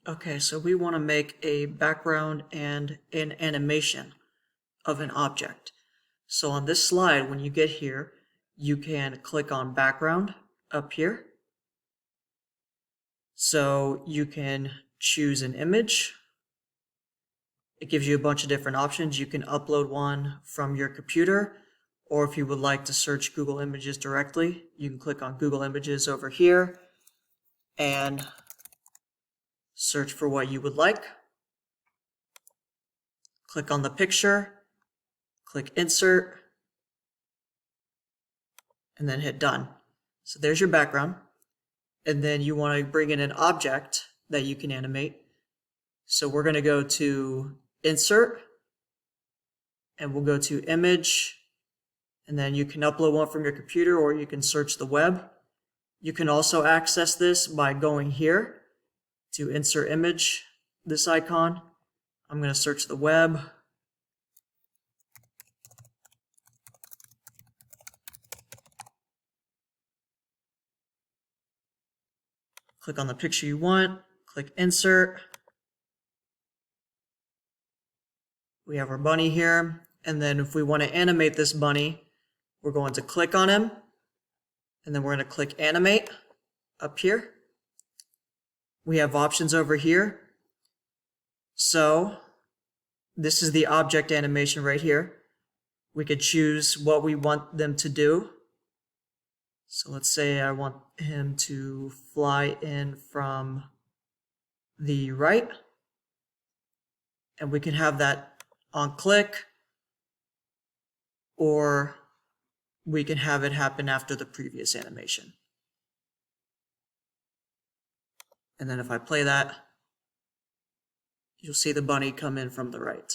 Okay, so we want to make a background and an animation of an object. So on this slide, when you get here, you can click on background up here. So you can choose an image. It gives you a bunch of different options. You can upload one from your computer, or if you would like to search Google Images directly, you can click on Google Images over here and search for what you would like. Click on the picture, click Insert, and then hit Done. So there's your background. And then you want to bring in an object that you can animate. So we're going to go to Insert, and we'll go to Image, and then you can upload one from your computer or you can search the web. You can also access this by going here to Insert Image, this icon. I'm going to search the web. Click on the picture you want, click Insert. We have our bunny here, and then if we want to animate this bunny, we're going to click on him, and then we're going to click Animate up here. We have options over here. So this is the object animation right here. We could choose what we want them to do. So let's say I want him to fly in from the right, and we can have that on click, or we can have it happen after the previous animation. And then if I play that, you'll see the bunny come in from the right.